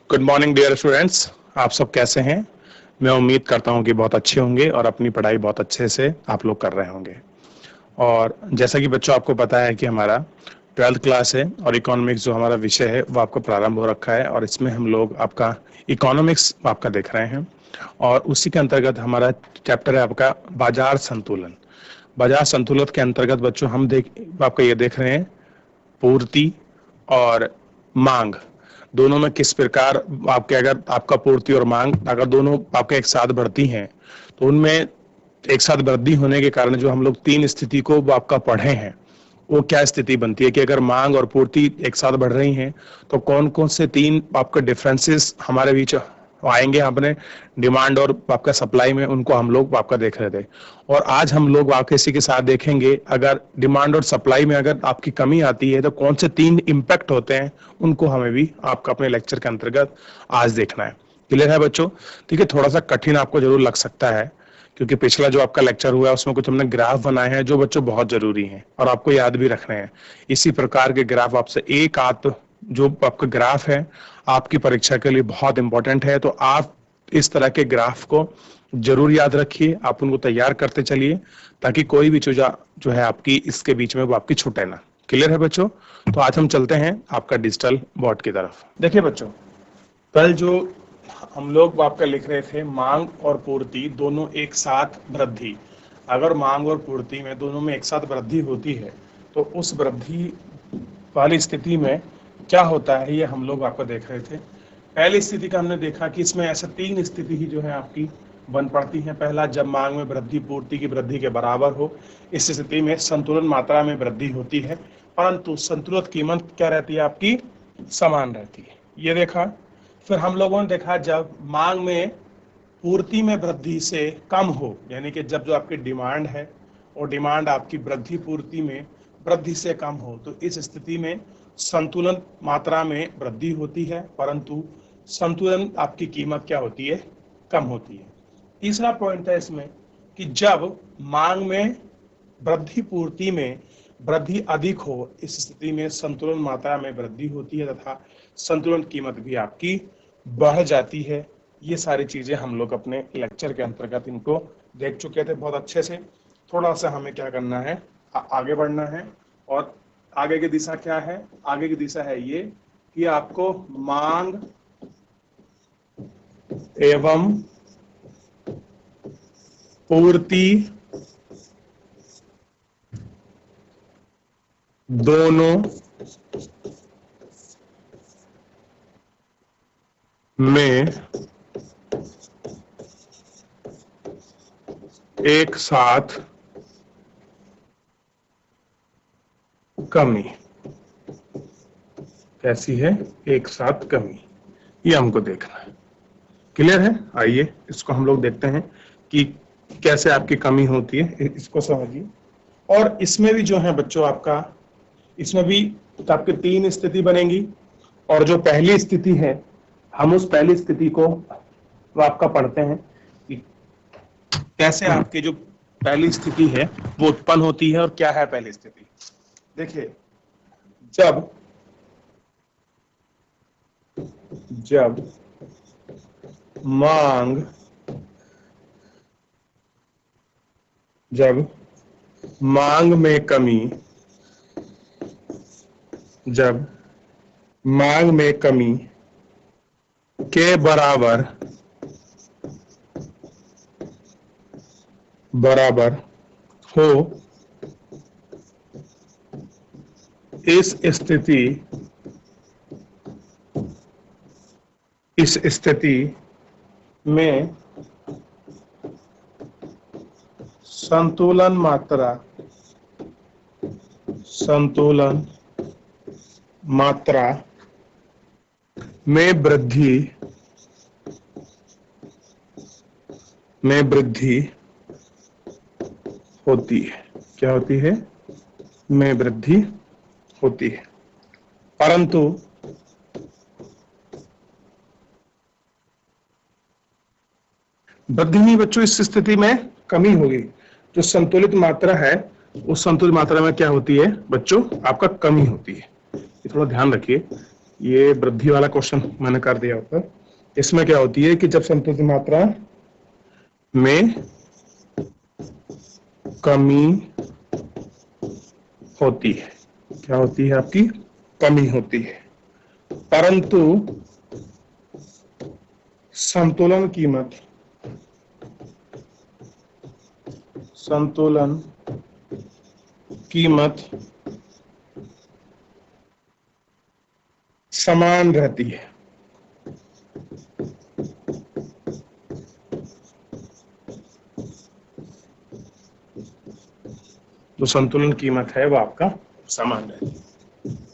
Good morning dear students. आप सब कैसे हैं? मैं उम्मीद करता हूं कि बहुत अच्छे होंगे और अपनी पढ़ाई बहुत अच्छे से आप लोग कर रहे होंगे। और जैसा कि बच्चों आपको पता है कि हमारा 12th क्लास है और इकोनॉमिक्स जो हमारा विषय है वो आपका प्रारंभ हो रखा है और इसमें हम लोग आपका इकोनॉमिक्स आपका देख रहे हैं और उसी के अंतर्गत हमारा चैप्टर है आपका बाजार संतुलन। बाजार संतुलन के अंतर्गत बच्चों हम आपका ये देख रहे हैं पूर्ति और मांग दोनों में किस प्रकार आपके अगर आपका पूर्ति और मांग अगर दोनों आपके एक साथ बढ़ती हैं तो उनमें एक साथ वृद्धि होने के कारण जो हम लोग तीन स्थिति को वो आपका पढ़े हैं वो क्या स्थिति बनती है कि अगर मांग और पूर्ति एक साथ बढ़ रही हैं तो कौन कौन से तीन आपके डिफरेंसेस हमारे बीच आएंगे। अपने डिमांड और आपका सप्लाई में उनको हम लोग आपका देख रहे थे और आज हम लोग वाकई इसी के साथ देखेंगे अगर डिमांड और सप्लाई में अगर आपकी कमी आती है तो कौन से तीन इम्पैक्ट होते हैं उनको हमें भी आपका अपने लेक्चर के अंतर्गत आज देखना है। क्लियर है बच्चों? ठीक है, थोड़ा सा कठिन आपको जरूर लग सकता है क्योंकि पिछला जो आपका लेक्चर हुआ है उसमें कुछ हमने ग्राफ बनाए हैं जो बच्चों बहुत जरूरी हैं और आपको याद भी रखने हैं। इसी प्रकार के ग्राफ आपसे एक आध जो आपका ग्राफ है आपकी परीक्षा के लिए बहुत इंपॉर्टेंट है, तो आप इस तरह के ग्राफ को जरूर याद रखिए, आप उनको तैयार करते चलिए ताकि कोई भी चीज जो है आपकी इसके बीच में वो आपकी छूटे ना। क्लियर है बच्चों? तो आज हम चलते हैं आपका डिजिटल बोर्ड की तरफ। देखिए बच्चों, कल जो हम लोग आपका लिख रहे थे मांग और पूर्ति दोनों एक साथ वृद्धि, अगर मांग और पूर्ति में दोनों में एक साथ वृद्धि होती है तो उस वृद्धि वाली स्थिति में क्या होता है ये हम लोग आपको देख रहे थे। पहली स्थिति का हमने देखा कि इसमें ऐसे तीन स्थिति ही जो है आपकी बन पड़ती है। पहला, जब मांग में वृद्धि पूर्ति की वृद्धि के बराबर हो, इस स्थिति में संतुलन मात्रा में वृद्धि होती है परंतु संतुलित कीमत क्या रहती है आपकी? समान रहती है। ये देखा। फिर हम लोगों ने देखा जब मांग में पूर्ति में वृद्धि से कम हो, यानी कि जब जो आपकी डिमांड है और डिमांड आपकी वृद्धि पूर्ति में वृद्धि से कम हो तो इस स्थिति में संतुलन मात्रा में वृद्धि होती है परंतु संतुलन आपकी कीमत क्या होती है? कम होती है। तीसरा पॉइंट है इसमें कि जब मांग में वृद्धि पूर्ति में वृद्धि अधिक हो, इस स्थिति में संतुलन मात्रा में वृद्धि होती है तथा संतुलन कीमत भी आपकी बढ़ जाती है। ये सारी चीजें हम लोग अपने लेक्चर के अंतर्गत इनको देख चुके थे बहुत अच्छे से। थोड़ा सा हमें क्या करना है, आगे बढ़ना है। और आगे की दिशा क्या है? आगे की दिशा है ये कि आपको मांग एवं पूर्ति दोनों में एक साथ कमी कैसी है? एक साथ कमी, ये हमको देखना है। क्लियर है? आइए इसको हम लोग देखते हैं कि कैसे आपकी कमी होती है, इसको समझिए। और इसमें भी जो है बच्चों आपका इसमें भी आपकी तीन स्थिति बनेगी और जो पहली स्थिति है हम उस पहली स्थिति को वो आपका पढ़ते हैं कि कैसे आपकी जो पहली स्थिति है वो उत्पन्न होती है और क्या है पहली स्थिति। देखिए, जब मांग में कमी के बराबर हो, इस स्थिति में संतुलन मात्रा में वृद्धि होती है। क्या होती है? में वृद्धि होती है परंतु वृद्धि नहीं बच्चों, इस स्थिति में कमी होगी। जो संतुलित मात्रा है उस संतुलित मात्रा में क्या होती है बच्चों? आपका कमी होती है। ये थोड़ा ध्यान रखिए ये वृद्धि वाला क्वेश्चन मैंने कर दिया ऊपर। इसमें क्या होती है कि जब संतुलित मात्रा में कमी होती है, क्या होती है आपकी, कमी होती है, परंतु संतुलन कीमत समान रहती है। जो संतुलन कीमत है वो आपका समान रहती है।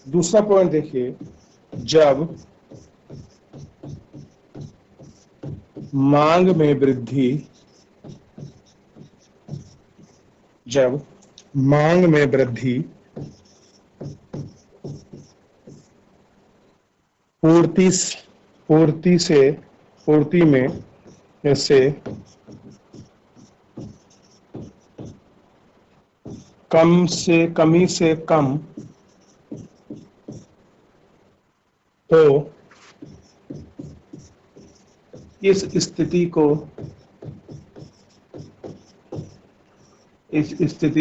दूसरा पॉइंट देखिए, जब मांग में वृद्धि पूर्ति में से कमी से कम तो इस स्थिति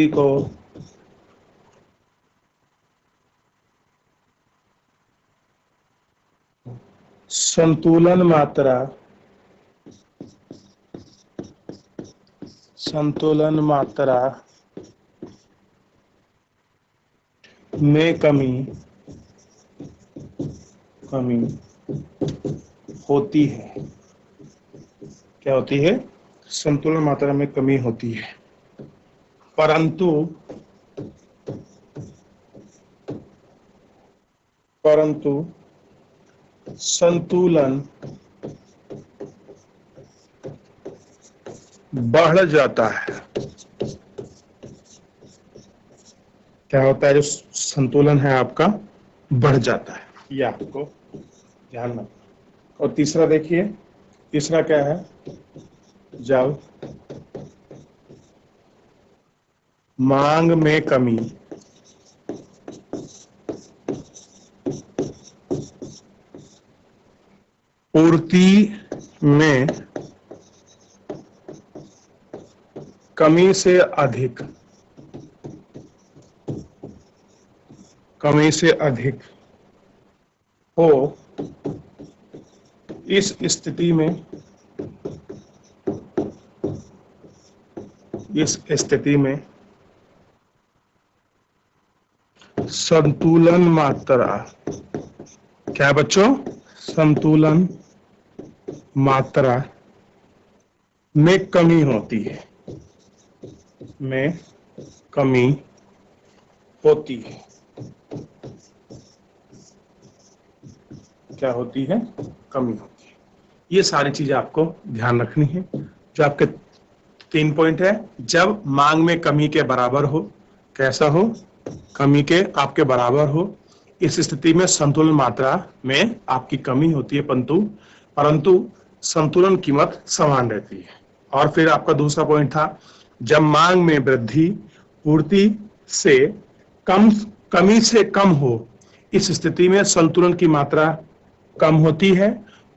को संतुलन मात्रा में कमी होती है। क्या होती है? संतुलन मात्रा में कमी होती है, परंतु संतुलन बढ़ जाता है। क्या होता है? जो संतुलन है आपका बढ़ जाता है, ये आपको ध्यान रखना। और तीसरा देखिए, तीसरा क्या है, जब मांग में कमी पूर्ति में कमी से अधिक हो, इस स्थिति में संतुलन मात्रा, क्या बच्चों, संतुलन मात्रा में कमी होती है, क्या होती है? कमी होती है। ये सारी चीजें आपको ध्यान रखनी है। जो आपके 3 पॉइंट है, जब मांग में कमी के बराबर हो, कैसा हो, कमी के आपके बराबर हो, इस स्थिति में संतुलन मात्रा में आपकी कमी होती है, परंतु संतुलन कीमत समान रहती है। और फिर आपका दूसरा पॉइंट था, जब मांग में वृद्धि पूर्ति से कमी से कम हो, इस स्थिति में संतुलन की मात्रा कम होती है,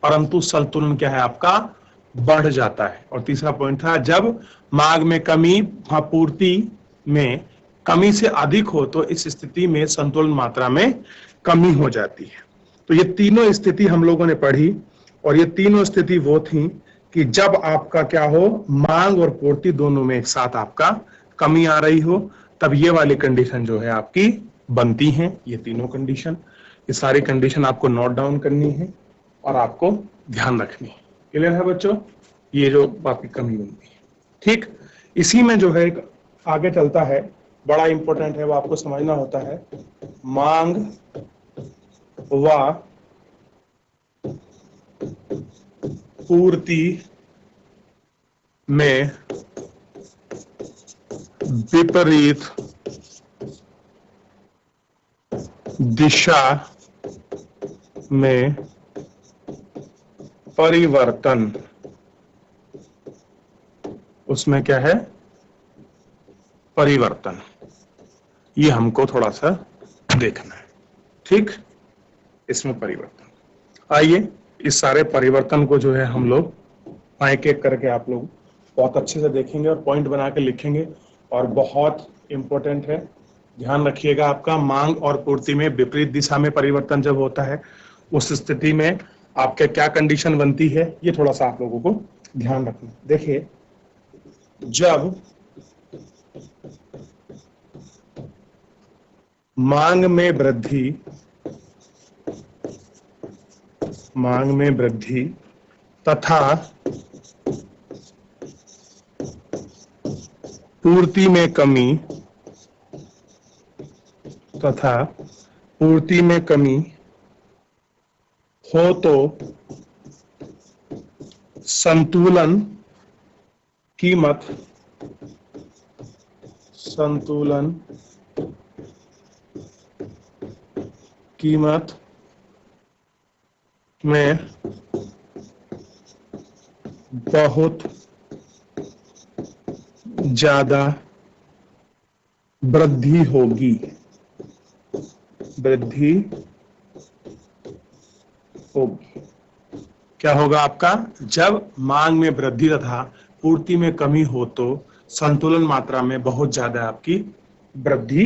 परंतु संतुलन क्या है आपका, बढ़ जाता है। और तीसरा पॉइंट था, जब मांग में कमी पूर्ति में कमी से अधिक हो, तो इस स्थिति में संतुलन मात्रा में कमी हो जाती है। तो ये तीनों स्थिति हम लोगों ने पढ़ी, और ये तीनों स्थिति वो थी कि जब आपका क्या हो, मांग और पूर्ति दोनों में एक साथ आपका कमी आ रही हो, तब ये वाली कंडीशन जो है आपकी बनती हैं। ये तीनों कंडीशन, ये सारी कंडीशन आपको नोट डाउन करनी है और आपको ध्यान रखनी है। क्लियर है बच्चों? ये जो आपकी कमी बनती है, ठीक। इसी में जो है आगे चलता है, बड़ा इंपॉर्टेंट है, वो आपको समझना होता है। मांग व पूर्ति में विपरीत दिशा में परिवर्तन, उसमें क्या है, परिवर्तन, ये हमको थोड़ा सा देखना है, ठीक। इसमें परिवर्तन। आइए इस सारे परिवर्तन को जो है हम लोग एक एक करके आप लोग बहुत अच्छे से देखेंगे और पॉइंट बना के लिखेंगे। और बहुत इंपॉर्टेंट है, ध्यान रखिएगा, आपका मांग और पूर्ति में विपरीत दिशा में परिवर्तन जब होता है उस स्थिति में आपके क्या कंडीशन बनती है, ये थोड़ा सा आप लोगों को ध्यान रखना। देखिए, जब मांग में वृद्धि तथा पूर्ति में कमी हो तो संतुलन कीमत में बहुत ज्यादा वृद्धि होगी। क्या होगा आपका? जब मांग में वृद्धि तथा पूर्ति में कमी हो तो संतुलन मात्रा में बहुत ज्यादा आपकी वृद्धि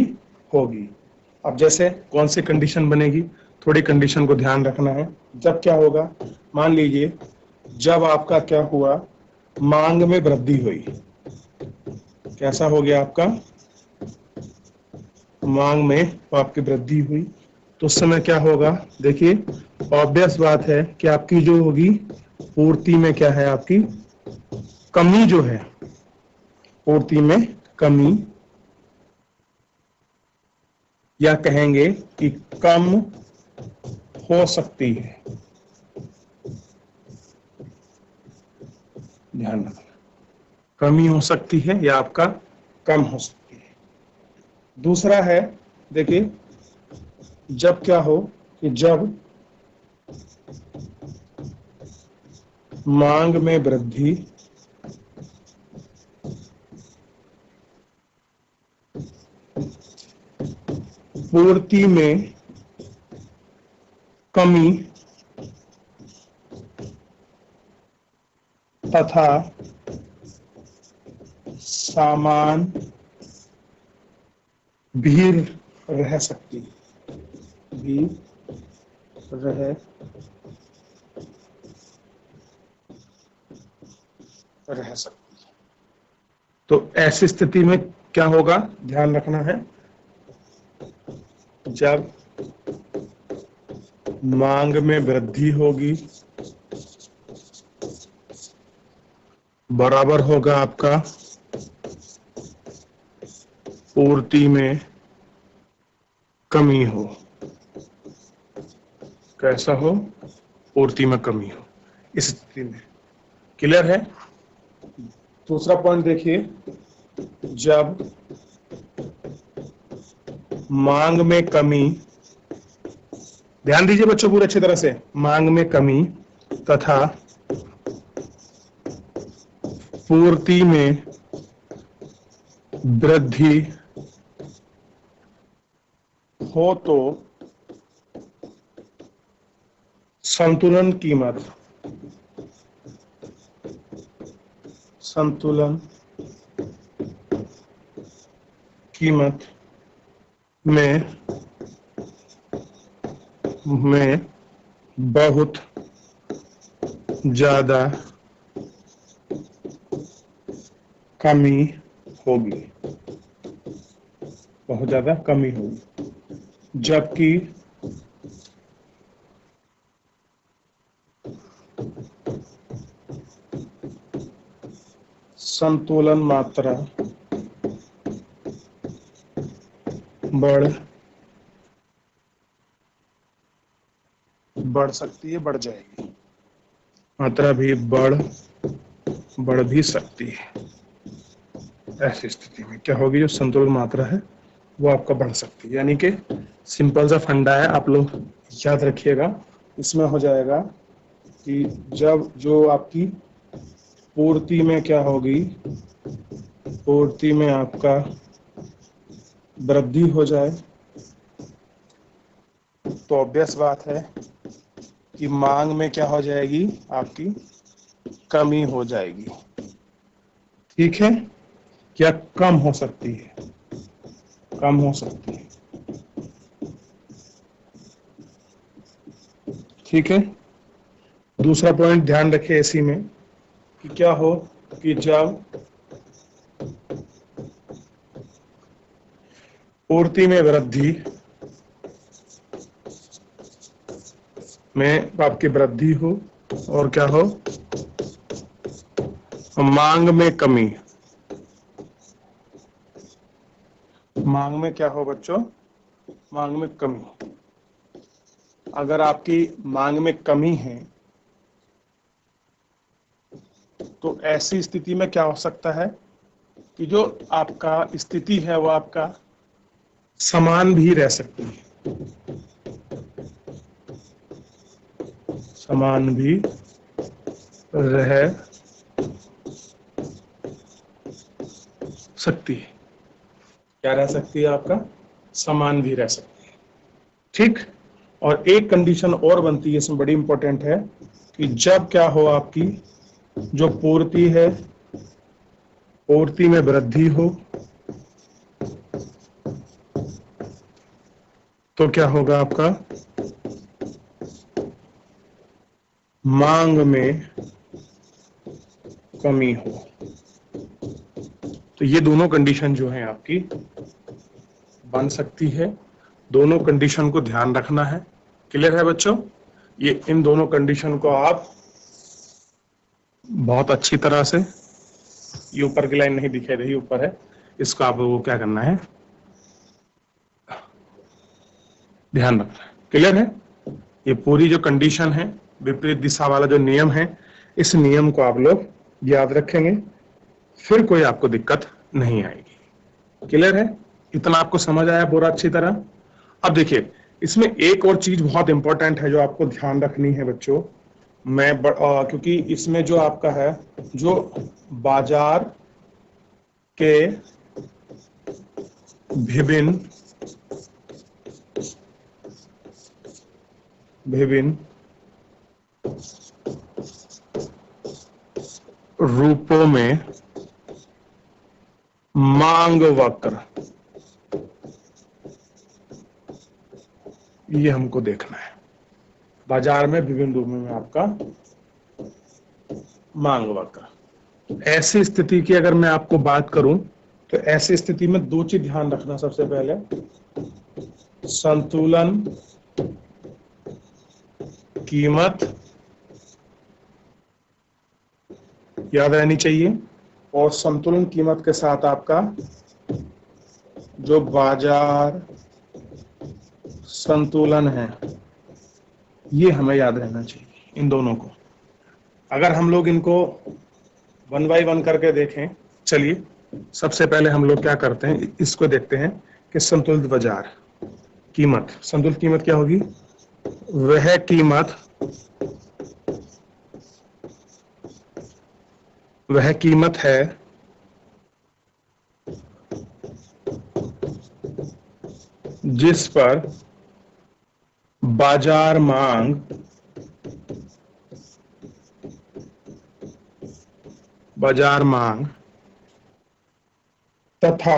होगी। अब जैसे कौन सी कंडीशन बनेगी, थोड़ी कंडीशन को ध्यान रखना है। जब क्या होगा, मान लीजिए जब आपका क्या हुआ, मांग में वृद्धि हुई, कैसा हो गया आपका, मांग में आपकी वृद्धि हुई, तो उस समय क्या होगा, देखिए ऑब्वियस बात है कि आपकी जो होगी पूर्ति में क्या है, आपकी कमी जो है, पूर्ति में कमी, या कहेंगे कि कम हो सकती है। ध्यान रखना, कमी हो सकती है या आपका कम हो सकती है। दूसरा है, देखिए जब क्या हो कि जब मांग में वृद्धि पूर्ति में कमी तथा सामान भी रह सकती है। तो ऐसी स्थिति में क्या होगा, ध्यान रखना है, जब मांग में वृद्धि होगी बराबर होगा आपका पूर्ति में कमी हो। कैसा हो, पूर्ति में कमी हो, इस स्थिति में। क्लियर है? दूसरा पॉइंट देखिए, जब मांग में कमी, ध्यान दीजिए बच्चों पूरे अच्छी तरह से, मांग में कमी तथा पूर्ति में वृद्धि हो तो संतुलन कीमत में बहुत ज्यादा कमी होगी, जबकि संतुलन मात्रा बढ़ सकती है, बढ़ जाएगी, मात्रा भी बढ़ भी सकती है। ऐसी स्थिति में क्या होगी, जो संतुलन मात्रा है वो आपका बढ़ सकती है। यानी कि सिंपल सा फंडा है, आप लोग याद रखिएगा। इसमें हो जाएगा कि जब जो आपकी पूर्ति में क्या होगी, पूर्ति में आपका वृद्धि हो जाए तो ऑब्वियस बात है कि मांग में क्या हो जाएगी, आपकी कमी हो जाएगी। ठीक है, क्या कम हो सकती है, कम हो सकती है। ठीक है, दूसरा पॉइंट ध्यान रखिए इसी में कि क्या हो कि जब पूर्ति में वृद्धि में आपकी वृद्धि हो और क्या हो, मांग में कमी। मांग में क्या हो बच्चों, मांग में कमी। अगर आपकी मांग में कमी है तो ऐसी स्थिति में क्या हो सकता है कि जो आपका स्थिति है वो आपका समान भी रह सकती है, समान भी रह सकती है। क्या रह सकती है, आपका समान भी रह सकती है। ठीक, और एक कंडीशन और बनती है इसमें, बड़ी इंपॉर्टेंट है कि जब क्या हो, आपकी जो पूर्ति है, पूर्ति में वृद्धि हो तो क्या होगा, आपका मांग में कमी हो। तो ये दोनों कंडीशन जो है आपकी बन सकती है। दोनों कंडीशन को ध्यान रखना है। क्लियर है बच्चों, ये इन दोनों कंडीशन को आप बहुत अच्छी तरह से, ये ऊपर की लाइन नहीं दिखाई रही, ऊपर है, इसको आप लोगों को क्या करना है, ध्यान रखना है। क्लियर है, ये पूरी जो कंडीशन है, विपरीत दिशा वाला जो नियम है, इस नियम को आप लोग याद रखेंगे, फिर कोई आपको दिक्कत नहीं आएगी। क्लियर है, इतना आपको समझ आया पूरा अच्छी तरह। अब देखिए, इसमें एक और चीज बहुत इंपॉर्टेंट है जो आपको ध्यान रखनी है बच्चों। क्योंकि इसमें जो आपका है, जो बाजार के विभिन्न विभिन्न रूपों में मांग वक्र, ये हमको देखना है। बाजार में विभिन्न रूपों में आपका मांग वक्र। ऐसी स्थिति की अगर मैं आपको बात करूं तो ऐसी स्थिति में दो चीज ध्यान रखना। सबसे पहले संतुलन कीमत याद रहनी चाहिए, और संतुलन कीमत के साथ आपका जो बाजार संतुलन है, ये हमें याद रहना चाहिए। इन दोनों को अगर हम लोग इनको वन बाय वन करके देखें, चलिए सबसे पहले हम लोग क्या करते हैं, इसको देखते हैं कि संतुलित बाजार कीमत, संतुलित कीमत क्या होगी, वह कीमत है जिस पर बाजार मांग तथा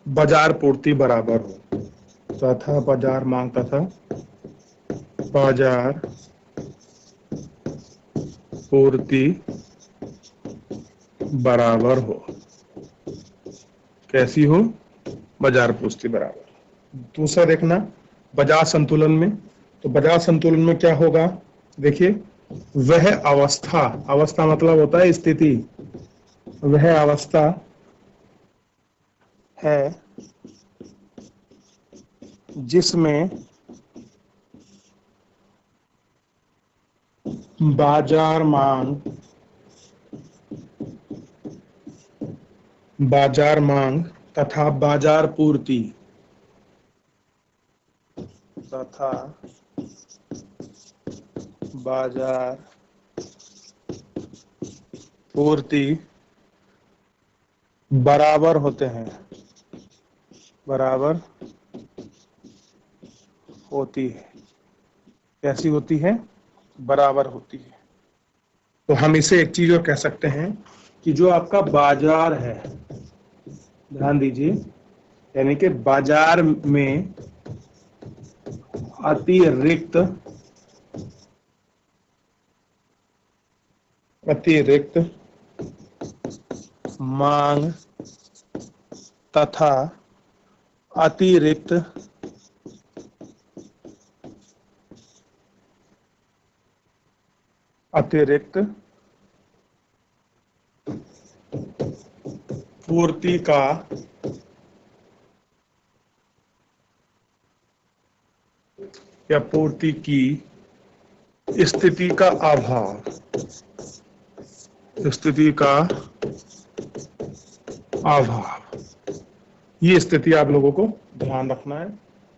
बाजार पूर्ति बराबर हो, तथा बाजार मांग तथा बाजार पूर्ति बराबर हो। कैसी हो, बाजार पूर्ति बराबर। दूसरा देखना, बाजार संतुलन में, तो बाजार संतुलन में क्या होगा, देखिए, वह अवस्था, अवस्था मतलब होता है स्थिति, वह अवस्था है जिसमें बाजार मांग तथा बाजार पूर्ति तथा बाजार पूर्ति बराबर होते हैं, बराबर होती है। कैसी होती है, बराबर होती है। तो हम इसे एक चीज और कह सकते हैं कि जो आपका बाजार है, ध्यान दीजिए, यानी कि बाजार में अतिरिक्त अतिरिक्त मांग तथा अतिरिक्त अतिरिक्त पूर्ति का या पूर्ति की स्थिति का अभाव, स्थिति का अभाव, ये स्थिति आप लोगों को ध्यान रखना है।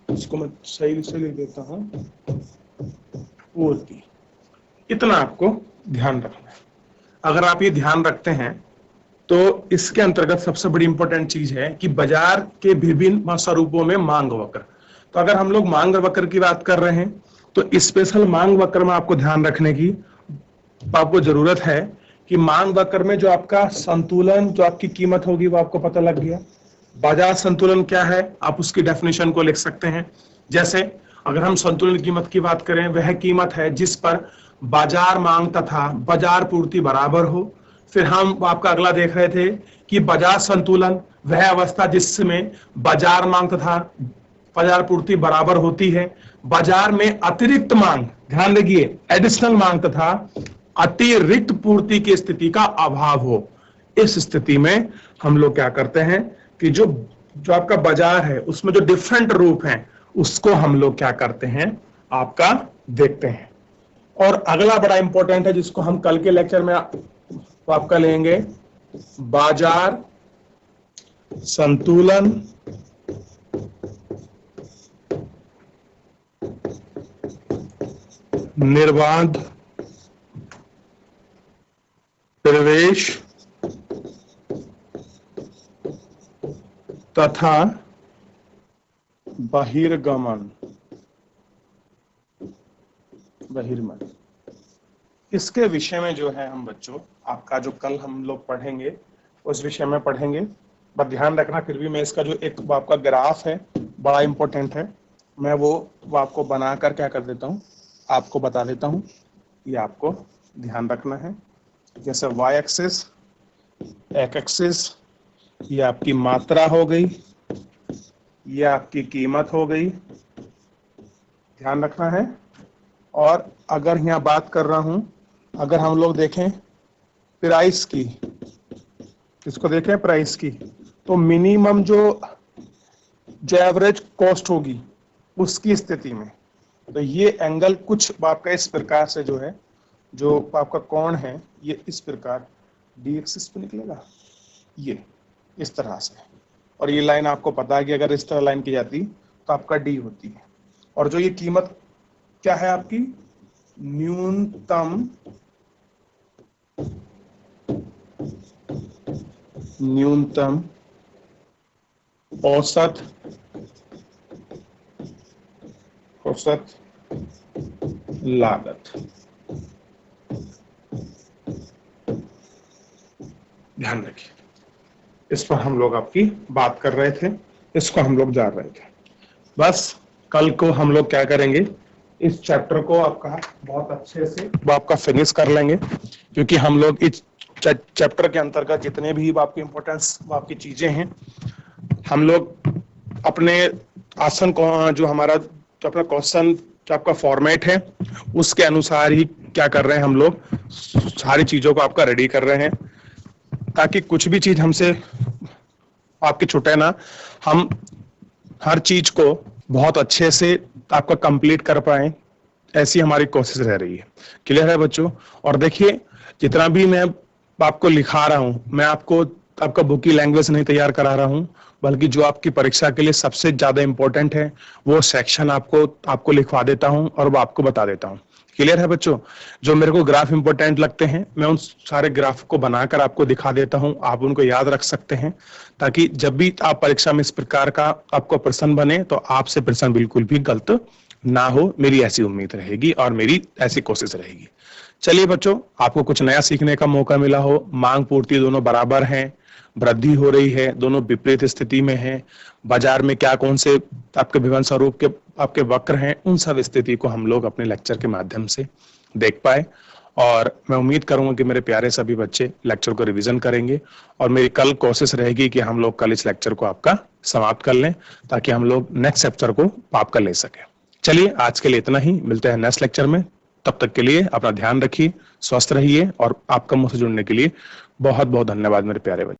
इसको मैं सही से लिख देता हूं, पूर्ति, इतना आपको ध्यान रखना है। अगर आप ये ध्यान रखते हैं तो इसके अंतर्गत सबसे बड़ी इंपॉर्टेंट चीज है कि बाजार के विभिन्न स्वरूपों में मांग वक्र। तो अगर हम लोग मांग वक्र की बात कर रहे हैं तो स्पेशल मांग वक्र में आपको ध्यान रखने की आपको जरूरत है कि मांग वक्र में जो आपका संतुलन, जो आपकी कीमत होगी वो आपको पता लग गया। बाजार संतुलन क्या है, आप उसकी डेफिनेशन को लिख सकते हैं। जैसे अगर हम संतुलन कीमत की बात करें, वह कीमत है जिस पर बाजार मांग तथा बाजार पूर्ति बराबर हो। फिर हम आपका अगला देख रहे थे कि बाजार संतुलन वह अवस्था जिसमें बाजार मांग तथा बाजार पूर्ति बराबर होती है। बाजार में अतिरिक्त मांग, ध्यान रखिए, एडिशनल मांग तथा अतिरिक्त पूर्ति की स्थिति का अभाव हो। इस स्थिति में हम लोग क्या करते हैं कि जो आपका बाजार है उसमें जो डिफरेंट रूप हैं उसको हम लोग क्या करते हैं, आपका देखते हैं। और अगला बड़ा इंपॉर्टेंट है जिसको हम कल के लेक्चर में आपका लेंगे, बाजार संतुलन निर्बाध प्रवेश तथा बहिर्गमन, इसके विषय में जो है हम बच्चों आपका जो कल हम लोग पढ़ेंगे उस विषय में पढ़ेंगे। बस ध्यान रखना, फिर भी मैं इसका जो एक आपका ग्राफ है बड़ा इंपॉर्टेंट है, मैं वो आपको बनाकर क्या कर देता हूँ, आपको बता देता हूँ। ये आपको ध्यान रखना है। जैसे y एक्सिस, x एक्सिस, ये आपकी मात्रा हो गई, ये आपकी कीमत हो गई, ध्यान रखना है। और अगर यहाँ बात कर रहा हूं, अगर हम लोग देखें प्राइस की, इसको देखें प्राइस की, तो मिनिमम जो एवरेज कॉस्ट होगी उसकी स्थिति में, तो ये एंगल कुछ आपका इस प्रकार से जो है, जो आपका कोण है ये इस प्रकार डी एक्सिस पे निकलेगा, ये इस तरह से। और ये लाइन आपको पता है कि अगर इस तरह लाइन की जाती तो आपका डी होती है। और जो ये कीमत क्या है आपकी, न्यूनतम औसत लागत। ध्यान रखिए, इस पर हम लोग आपकी बात कर रहे थे, इसको हम लोग जान रहे थे। बस कल को हम लोग क्या करेंगे, इस चैप्टर को आपका बहुत अच्छे से आपका फिनिश कर लेंगे, क्योंकि हम लोग इस चैप्टर के अंतर्गत जितने भी आपकी इंपॉर्टेंस आपकी चीजें हैं, हम लोग अपने आसन को जो हमारा जो अपना क्वेश्चन जो आपका फॉर्मेट है उसके अनुसार ही क्या कर रहे हैं, हम लोग सारी चीजों को आपका रेडी कर रहे हैं, ताकि कुछ भी चीज हमसे आपकी छूटे ना। हम हर चीज को बहुत अच्छे से आपका कंप्लीट कर पाए, ऐसी हमारी कोशिश रह रही है। क्लियर है बच्चों? और देखिए, जितना भी मैं आपको लिखा रहा हूं, मैं आपका बुक की लैंग्वेज नहीं तैयार करा रहा हूं, बल्कि जो आपकी परीक्षा के लिए सबसे ज्यादा इंपॉर्टेंट है वो सेक्शन आपको लिखवा देता हूं और वो आपको बता देता हूं। क्लियर है बच्चों? जो मेरे को ग्राफ इंपॉर्टेंट लगते हैं मैं उन सारे ग्राफ को बनाकर आपको दिखा देता हूं, आप उनको याद रख सकते हैं, ताकि जब भी आप परीक्षा में इस प्रकार का आपको प्रश्न बने तो आपसे प्रश्न बिल्कुल भी गलत ना हो, मेरी ऐसी उम्मीद रहेगी और मेरी ऐसी कोशिश रहेगी। चलिए बच्चों, आपको कुछ नया सीखने का मौका मिला हो, मांग पूर्ति दोनों बराबर हैं, वृद्धि हो रही है, दोनों विपरीत स्थिति में हैं, बाजार में क्या कौन से आपके विभन स्वरूप के आपके वक्र हैं, उन सब स्थिति को हम लोग अपने लेक्चर के माध्यम से देख पाए। और मैं उम्मीद करूंगा कि मेरे प्यारे सभी बच्चे लेक्चर को रिवीजन करेंगे और मेरी कल कोशिश रहेगी कि हम लोग कल इस लेक्चर को आपका समाप्त कर लें, ताकि हम लोग नेक्स्ट चैप्टर को आपका ले सकें। चलिए आज के लिए इतना ही, मिलते हैं नेक्स्ट लेक्चर में। तब तक के लिए अपना ध्यान रखिए, स्वस्थ रहिए और आपका मुझसे जुड़ने के लिए बहुत बहुत धन्यवाद मेरे प्यारे बच्चे।